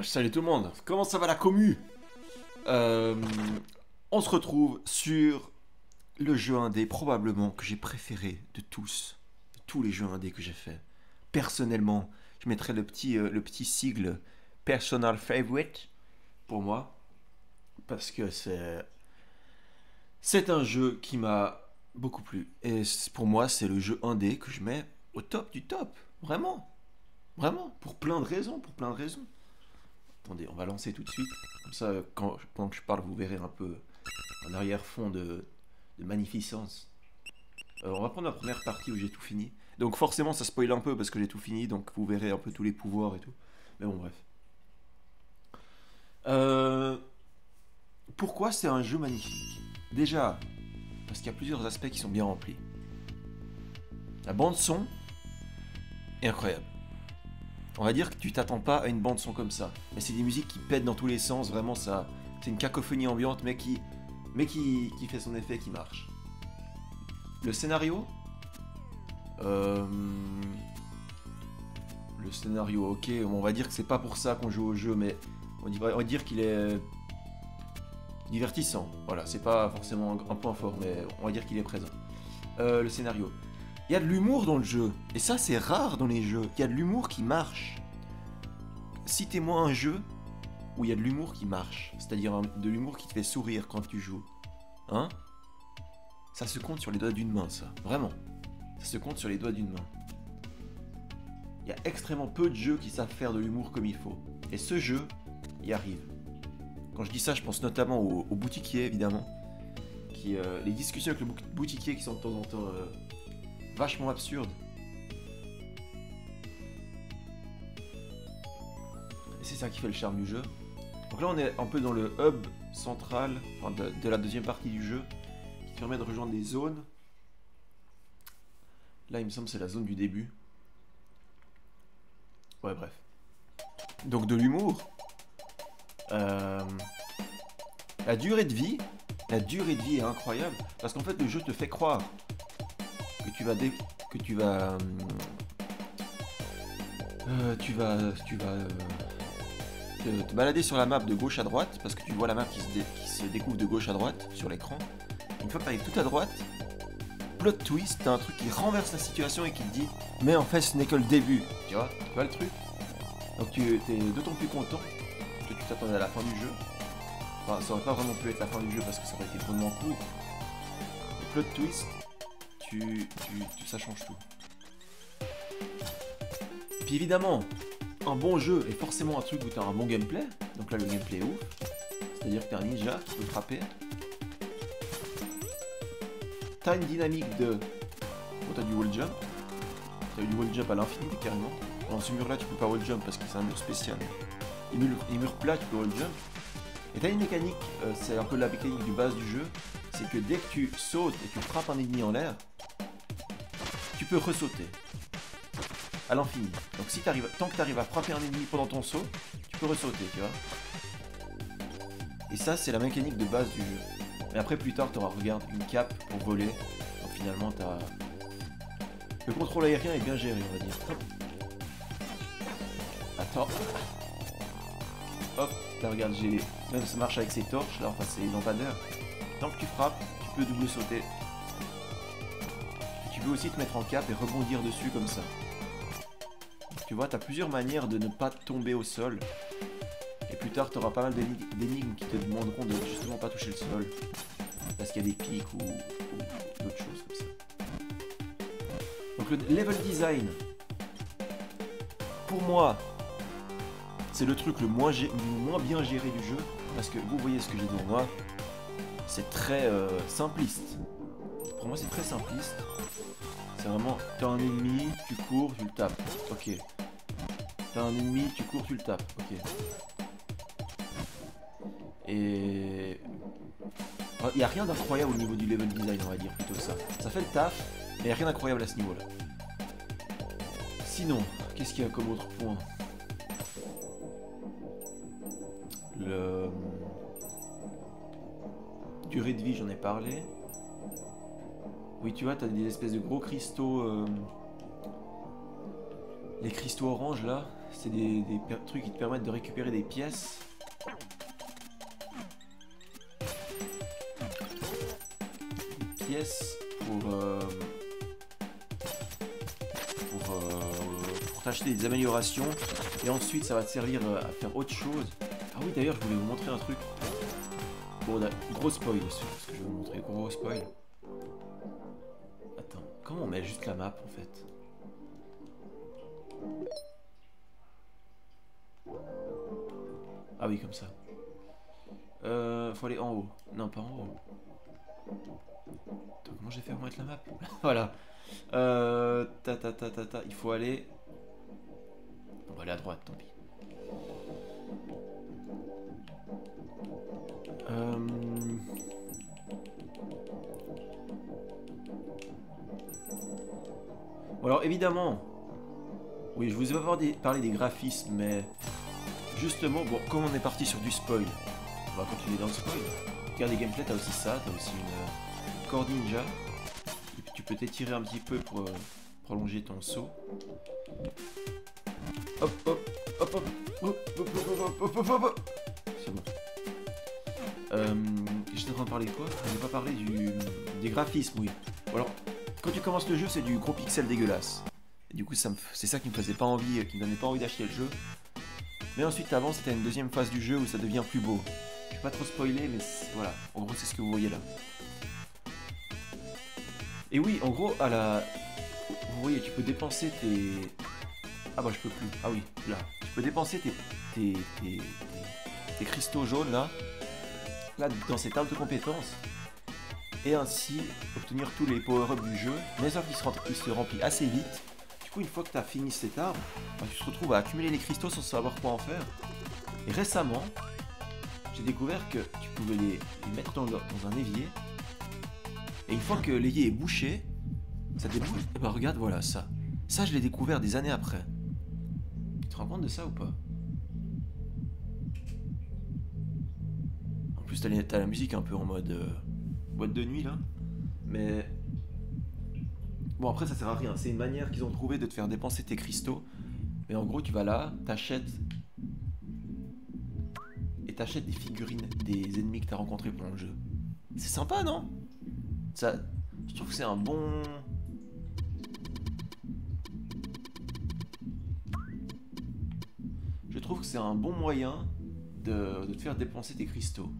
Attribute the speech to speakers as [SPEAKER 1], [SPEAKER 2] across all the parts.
[SPEAKER 1] Salut tout le monde, comment ça va la commu? Euh, On se retrouve sur le jeu indé probablement que j'ai préféré de tous les jeux indés que j'ai fait. Personnellement, je mettrais le petit sigle Personal Favorite pour moi, parce que c'est un jeu qui m'a beaucoup plu. Et pour moi, c'est le jeu indé que je mets au top du top, vraiment, vraiment, pour plein de raisons, pour plein de raisons. Attendez, on va lancer tout de suite. Comme ça, pendant que je parle, vous verrez un peu un arrière-fond de magnificence. On va prendre la première partie où j'ai tout fini. Donc forcément, ça spoil un peu parce que j'ai tout fini, donc vous verrez un peu tous les pouvoirs et tout. Mais bon, bref. Euh, Pourquoi c'est un jeu magnifique? Déjà, parce qu'il y a plusieurs aspects qui sont bien remplis. La bande son est incroyable. On va dire que tu t'attends pas à une bande son comme ça. Mais c'est des musiques qui pètent dans tous les sens, vraiment ça. C'est une cacophonie ambiante, mais qui fait son effet, qui marche. Le scénario, euh, le scénario, ok, on va dire que c'est pas pour ça qu'on joue au jeu, mais on va dire qu'il est divertissant. Voilà, c'est pas forcément un point fort, mais on va dire qu'il est présent. Le scénario. Il y a de l'humour dans le jeu, et ça c'est rare dans les jeux. Il y a de l'humour qui marche. Citez-moi un jeu où il y a de l'humour qui marche, c'est-à-dire de l'humour qui te fait sourire quand tu joues. Hein? Ça se compte sur les doigts d'une main, ça. Vraiment. Ça se compte sur les doigts d'une main. Il y a extrêmement peu de jeux qui savent faire de l'humour comme il faut. Et ce jeu y arrive. Quand je dis ça, je pense notamment au boutiquier, évidemment. Les discussions avec le boutiquier qui sont de temps en temps vachement absurdes. Et c'est ça qui fait le charme du jeu. Donc là, on est un peu dans le hub central, enfin de la deuxième partie du jeu, qui permet de rejoindre des zones. Là, il me semble que c'est la zone du début. Ouais, bref. Donc de l'humour. Euh, la durée de vie. La durée de vie est incroyable. Parce qu'en fait, le jeu te fait croire que tu vas te balader sur la map de gauche à droite. Parce que tu vois la map qui se découvre de gauche à droite sur l'écran. Une fois que tu arrives tout à droite, plot twist, t'as un truc qui renverse la situation et qui te dit mais en fait ce n'est que le début. Tu vois le truc? Donc tu es d'autant plus content que tu t'attendais à la fin du jeu. Enfin, ça aurait pas vraiment pu être la fin du jeu parce que ça aurait été vraiment court. Le plot twist, ça change tout. Et puis évidemment, un bon jeu est forcément un truc où tu as un bon gameplay. Donc là, le gameplay est ouf. C'est-à-dire que tu es un ninja qui peut frapper. Tu as une dynamique de. Bon, tu as du wall jump. Tu as du wall jump à l'infini, carrément. Dans ce mur-là, tu peux pas wall jump parce que c'est un mur spécial. Les murs plats, tu peux wall jump. Et t'as une mécanique, c'est un peu la mécanique de base du jeu, c'est que dès que tu sautes et que tu frappes un ennemi en l'air, tu peux ressauter. À l'infini. Donc si tant que tu arrives à frapper un ennemi pendant ton saut, tu peux ressauter, tu vois. Et ça, c'est la mécanique de base du jeu. Mais après, plus tard, tu auras, regarde, une cape pour voler. Donc finalement, t'as. Le contrôle aérien est bien géré, on va dire. Attends. Hop, là regarde, même ça marche avec ces torches, là, enfin ces lampadaires. Tant que tu frappes, tu peux double sauter. Et tu peux aussi te mettre en cap et rebondir dessus comme ça. Donc, tu vois, tu as plusieurs manières de ne pas tomber au sol. Et plus tard, tu auras pas mal d'énigmes qui te demanderont de justement pas toucher le sol. Parce qu'il y a des pics ou d'autres choses comme ça. Donc le level design, pour moi, c'est le truc le moins bien géré du jeu, parce que vous voyez ce que j'ai devant moi, c'est très simpliste. Pour moi c'est très simpliste. C'est vraiment, t'as un ennemi, tu cours, tu le tapes. Ok. T'as un ennemi, tu cours, tu le tapes. Ok. Et... il n'y a rien d'incroyable au niveau du level design, on va dire plutôt ça. Ça fait le taf, mais il n'y a rien d'incroyable à ce niveau-là. Sinon, qu'est-ce qu'il y a comme autre point? Le... Durée de vie, j'en ai parlé. Oui, tu vois, t'as des espèces de gros cristaux. Les cristaux oranges là, C'est des trucs qui te permettent de récupérer des pièces. Des pièces pour t'acheter des améliorations. Et ensuite, ça va te servir à faire autre chose. Ah oui, d'ailleurs, je voulais vous montrer un truc. Bon, gros spoil, ce que je vais vous montrer. Gros spoil. Attends, comment on met juste la map en fait? Ah oui, comme ça. Faut aller en haut. Non, pas en haut. Attends, comment j'ai fait pour mettre la map? Voilà. Il faut aller... On va aller à droite, tant pis. Bon, alors évidemment... Oui, je vous ai pas parlé des graphismes, mais... Justement, bon, comme on est parti sur du spoil, on va continuer dans le spoil. Regarde les gameplays, t'as aussi ça, t'as aussi une corde ninja. Tu peux t'étirer un petit peu pour prolonger ton saut. Hop, hop, hop, hop, hop, hop, hop, hop, hop, hop. C'est bon. J'étais en train de parler de quoi? On n'a pas parlé des graphismes, oui. Bon, alors, quand tu commences le jeu, c'est du gros pixel dégueulasse. Et du coup, c'est ça qui me faisait pas envie, qui me donnait pas envie d'acheter le jeu. Mais ensuite, t'avances, t'as une deuxième phase du jeu où ça devient plus beau. Je vais pas trop spoiler, mais voilà. En gros, c'est ce que vous voyez là. Et oui, en gros, vous voyez, tu peux dépenser tes... Ah bah, je peux plus. Ah oui, là. Tu peux dépenser tes cristaux jaunes, là. Là, dans cette arbre de compétences. Et ainsi, obtenir tous les power-ups du jeu. Mais sauf qu'il se remplit assez vite. Du coup, une fois que tu as fini cet arbre, bah, tu te retrouves à accumuler les cristaux sans savoir quoi en faire. Et récemment, j'ai découvert que tu pouvais les mettre dans un évier. Et une fois que l'évier est bouché, ça débouche. Et bah regarde, voilà ça. Ça, je l'ai découvert des années après. Tu te rends compte de ça ou pas? En plus, t'as la musique un peu en mode boîte de nuit là. Mais bon, après, ça sert à rien. C'est une manière qu'ils ont trouvé de te faire dépenser tes cristaux. Mais en gros, tu vas là, t'achètes. Et t'achètes des figurines des ennemis que t'as rencontrés pendant le jeu. C'est sympa, non? Ça, je trouve que c'est un bon... Je trouve que c'est un bon moyen de te faire dépenser tes cristaux.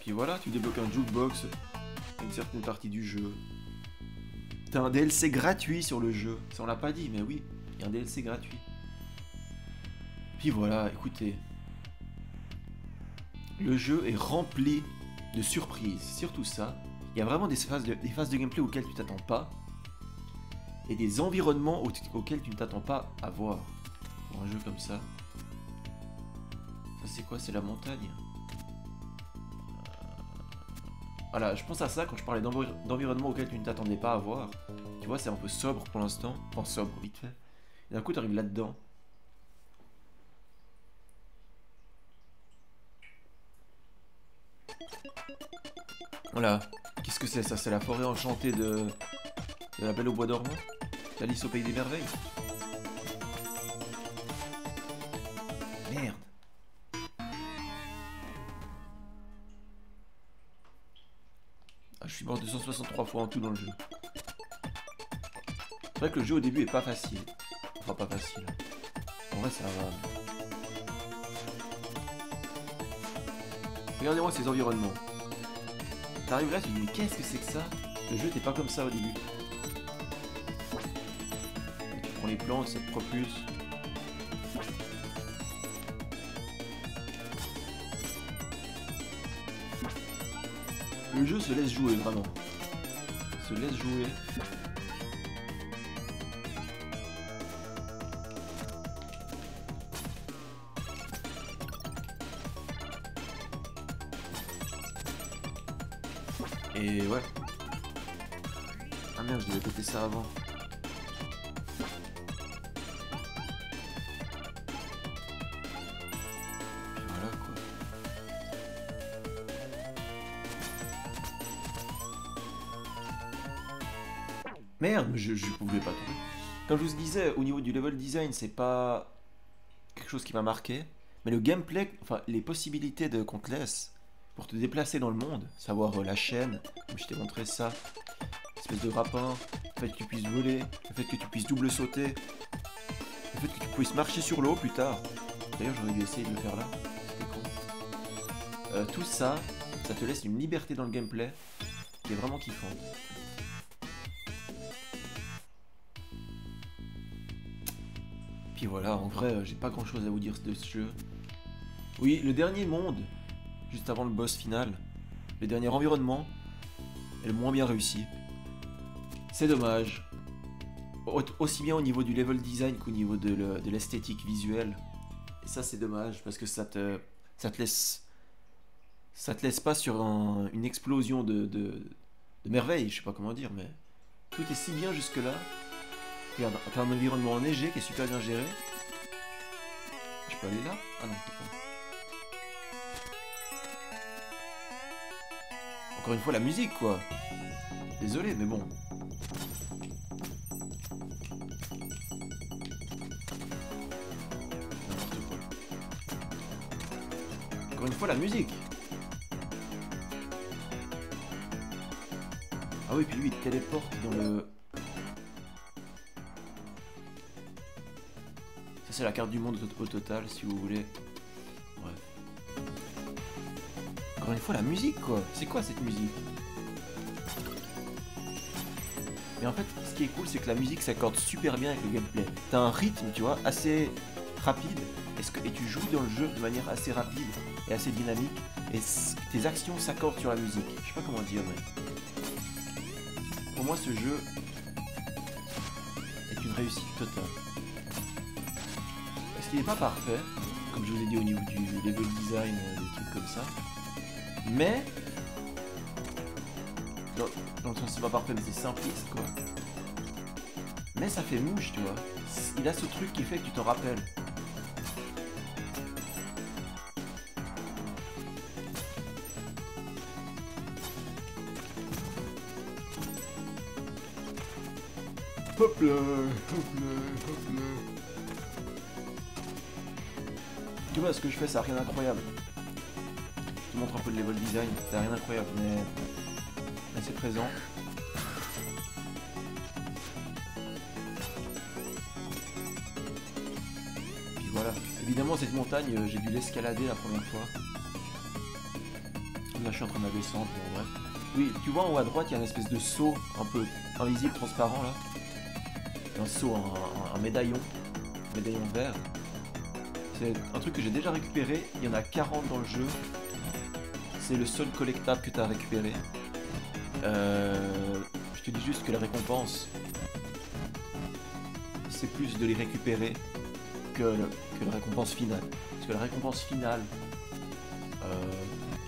[SPEAKER 1] Puis voilà, tu débloques un jukebox à une certaine partie du jeu. T'as un DLC gratuit sur le jeu. Ça on l'a pas dit, mais oui, il y a un DLC gratuit. Puis voilà, écoutez. Le jeu est rempli de surprises, surtout ça. Il y a vraiment des phases de gameplay auxquelles tu t'attends pas. Et des environnements auxquels tu ne t'attends pas à voir. Pour un jeu comme ça. Ça c'est quoi? C'est la montagne. Voilà, je pense à ça quand je parlais d'environnements auxquels tu ne t'attendais pas à voir. Tu vois, c'est un peu sobre pour l'instant. Enfin, sobre, vite fait. Et d'un coup, tu arrives là-dedans. Voilà. Qu'est-ce que c'est ça? C'est la forêt enchantée de la Belle au Bois dormant? D'Alice au Pays des Merveilles? Merde. Ah, je suis mort 263 fois en tout dans le jeu. C'est vrai que le jeu au début est pas facile. Enfin, pas facile. En vrai, ça va. Regardez-moi ces environnements. T'arrives là, tu te dis, mais qu'est-ce que c'est que ça? Le jeu t'es pas comme ça au début. Tu prends les plantes, ça te propulse. Le jeu se laisse jouer, vraiment. Se laisse jouer. Et ouais. Ah merde, je devais péter ça avant. Voilà quoi. Merde, mais je pouvais pas trouver. Comme je vous disais, au niveau du level design, c'est pas quelque chose qui m'a marqué. Mais le gameplay, enfin les possibilités qu'on te laisse pour te déplacer dans le monde, savoir la chaîne, comme je t'ai montré ça, espèce de rapin, le fait que tu puisses voler, le fait que tu puisses double sauter, le fait que tu puisses marcher sur l'eau plus tard. D'ailleurs j'aurais dû essayer de le faire là, c'était con. Tout ça, ça te laisse une liberté dans le gameplay qui est vraiment kiffante. Puis voilà, en vrai, j'ai pas grand chose à vous dire de ce jeu. Oui, le dernier monde, juste avant le boss final, le dernier environnement, est le moins bien réussi. C'est dommage. Aussi bien au niveau du level design qu'au niveau de l'esthétique visuelle. Et ça, c'est dommage parce que ça te laisse. Ça te laisse pas sur une explosion de merveilles, je sais pas comment dire, mais tout est si bien jusque-là. Regarde, t'as un environnement enneigé qui est super bien géré. Je peux aller là? Ah non, je peux pas. Encore une fois, la musique, quoi. Désolé, mais bon. N'importe quoi. Encore une fois, la musique. Ah oui, puis lui, il te téléporte dans le... Ça, c'est la carte du monde au total, si vous voulez. Bref. Encore une fois, la musique, quoi. C'est quoi, cette musique? Mais en fait, ce qui est cool, c'est que la musique s'accorde super bien avec le gameplay. T'as un rythme, tu vois, assez rapide, et tu joues dans le jeu de manière assez rapide et assez dynamique, et tes actions s'accordent sur la musique. Je sais pas comment dire, mais... Pour moi, ce jeu est une réussite totale. Parce qu'il n'est pas parfait, comme je vous ai dit au niveau du level design, des trucs comme ça. Mais... Dans le sens, c'est pas parfait, mais c'est simpliste, quoi. Mais ça fait mouche, tu vois. Il a ce truc qui fait que tu t'en rappelles. Hop là, hop là, hop là. Tu vois, ce que je fais, ça n'a rien d'incroyable. Je te montre un peu le level design, ça n'a rien d'incroyable, mais c'est présent. Puis voilà. Évidemment, cette montagne, j'ai dû l'escalader la première fois. Là, je suis en train de la descendre, bon, bref. Oui, tu vois en haut à droite, il y a une espèce de seau un peu invisible, transparent là. Un seau, un médaillon vert. C'est un truc que j'ai déjà récupéré, il y en a 40 dans le jeu. C'est le seul collectable que tu as récupéré. Je te dis juste que la récompense, c'est plus de les récupérer que la récompense finale. Parce que la récompense finale,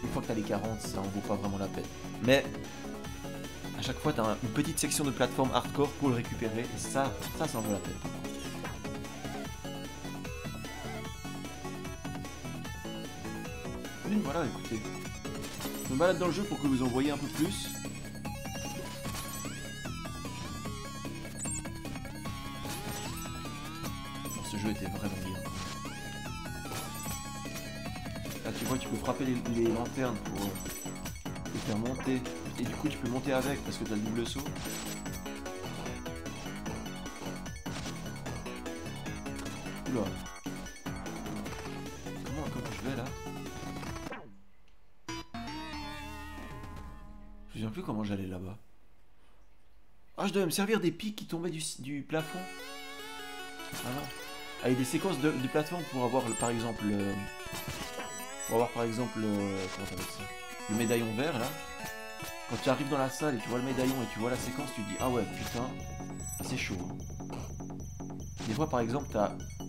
[SPEAKER 1] une fois que tu as les 40, ça en vaut pas vraiment la peine. Mais à chaque fois, tu as une petite section de plateforme hardcore pour le récupérer, et ça en vaut la peine. Et voilà, écoutez. Je me balade dans le jeu pour que vous en voyez un peu plus. Bon, ce jeu était vraiment bien. Là, tu vois, tu peux frapper les lanternes pour les faire monter. Et du coup, tu peux monter avec parce que tu as le double saut. Oula. Comment je vais là? Je me souviens plus comment j'allais là-bas. Ah, je devais me servir des pics qui tombaient du plafond. Voilà. Ah, il y a des séquences de plateforme pour avoir par exemple comment t'appelles ça, le médaillon vert là. Quand tu arrives dans la salle et tu vois le médaillon et tu vois la séquence, tu te dis ah ouais putain, c'est chaud. Des fois par exemple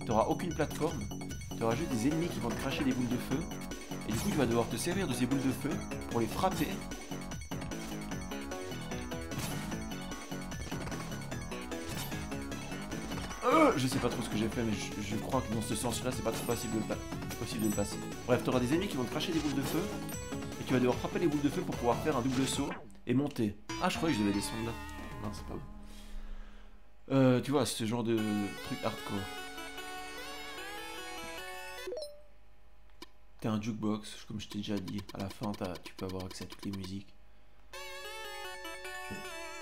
[SPEAKER 1] t'auras aucune plateforme, t'auras juste des ennemis qui vont te cracher des boules de feu. Et du coup tu vas devoir te servir de ces boules de feu pour les frapper. Je sais pas trop ce que j'ai fait, mais je crois que dans ce sens là c'est pas trop possible de le passer. Bref, t'auras des ennemis qui vont te cracher des boules de feu. Et tu vas devoir frapper les boules de feu pour pouvoir faire un double saut et monter. Ah, je croyais que je devais descendre là. Non, c'est pas bon. Tu vois, ce genre de truc hardcore. T'as un jukebox, comme je t'ai déjà dit. À la fin, tu peux avoir accès à toutes les musiques.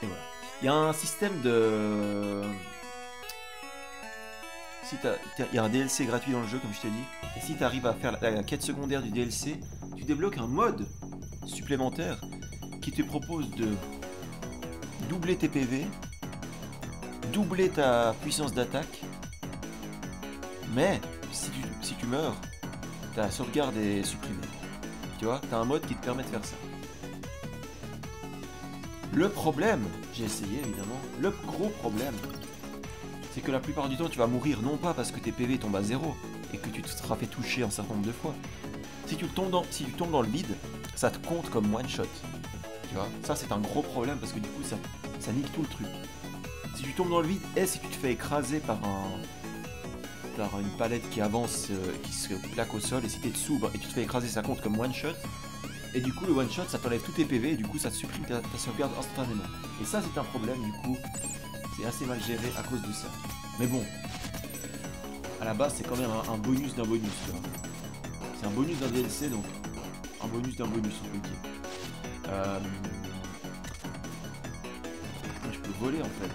[SPEAKER 1] Et voilà. Il y a un système de... Si il y a un DLC gratuit dans le jeu, comme je t'ai dit. Et si tu arrives à faire la quête secondaire du DLC, tu débloques un mode supplémentaire qui te propose de doubler tes PV, doubler ta puissance d'attaque. Mais si tu meurs, ta sauvegarde est supprimée. Tu vois, t'as un mode qui te permet de faire ça. Le problème, j'ai essayé évidemment, le gros problème, c'est que la plupart du temps tu vas mourir non pas parce que tes PV tombent à zéro et que tu te seras fait toucher un certain nombre de fois. Si tu tombes dans le vide, ça te compte comme one shot. Tu vois, ça c'est un gros problème parce que du coup ça nique tout le truc. Si tu tombes dans le vide et si tu te fais écraser par une palette qui avance, qui se plaque au sol, et si t'es dessous et tu te fais écraser, ça compte comme one shot. Et du coup le one shot ça t'enlève tous tes PV et du coup ça te supprime ta sauvegarde instantanément. Et ça c'est un problème, du coup c'est assez mal géré à cause de ça. Mais bon, à la base c'est quand même un bonus d'un bonus, tu vois. C'est un bonus d'un DLC, donc un bonus d'un bonus on peut dire. Je peux voler en fait.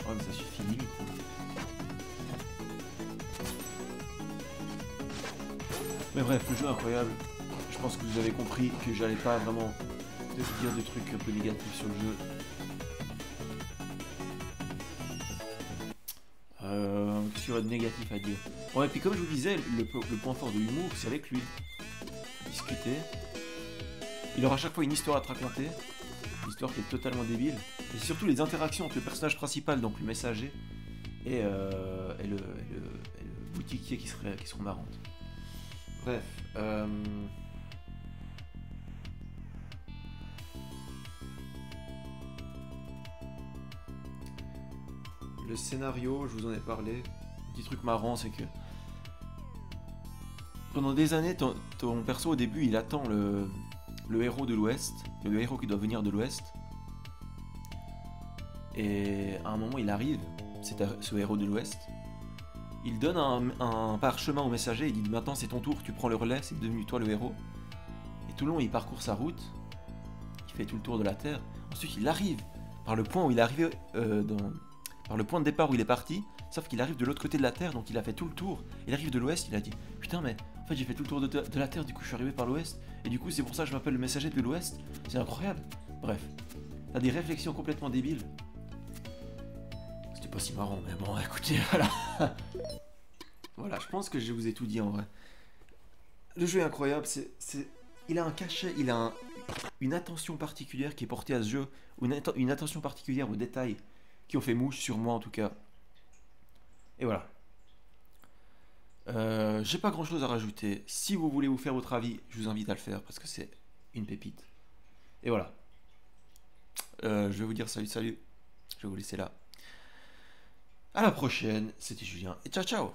[SPEAKER 1] Ouais mais ça suffit limite. Mais bref, le jeu est incroyable. Je pense que vous avez compris que j'allais pas vraiment dire des trucs un peu négatifs sur le jeu. Qu'est-ce qu'il y aurait de négatif à dire? Ouais, et puis comme je vous disais, le point fort de l'humour, c'est avec lui. Discuter. Il aura à chaque fois une histoire à te raconter. Une histoire qui est totalement débile. Et surtout les interactions entre le personnage principal, donc le messager, et le boutiquier qui seront marrantes. Bref. Le scénario, je vous en ai parlé. Petit truc marrant, c'est que pendant des années, ton perso au début, il attend le héros de l'Ouest, le héros qui doit venir de l'Ouest. Et à un moment, il arrive, ce héros de l'Ouest. Il donne un parchemin au messager, il dit maintenant c'est ton tour, tu prends le relais, c'est devenu toi le héros. Et tout le long, il parcourt sa route, il fait tout le tour de la Terre. Ensuite, il arrive par le point où il est arrivé, par le point de départ où il est parti, sauf qu'il arrive de l'autre côté de la Terre, donc il a fait tout le tour. Il arrive de l'Ouest, il a dit putain, mais en fait j'ai fait tout le tour de la Terre, du coup je suis arrivé par l'Ouest, et du coup c'est pour ça que je m'appelle le messager de l'Ouest. C'est incroyable. Bref, t'as des réflexions complètement débiles. C'était pas si marrant, mais bon, écoutez, voilà. Voilà, je pense que je vous ai tout dit en vrai. Le jeu est incroyable, il a un cachet, il a une attention particulière qui est portée à ce jeu, une attention particulière aux détails qui ont fait mouche sur moi en tout cas. Et voilà. J'ai pas grand chose à rajouter. Si vous voulez vous faire votre avis, je vous invite à le faire parce que c'est une pépite. Et voilà. Je vais vous dire salut, salut. Je vais vous laisser là. À la prochaine, c'était Julien et ciao ciao.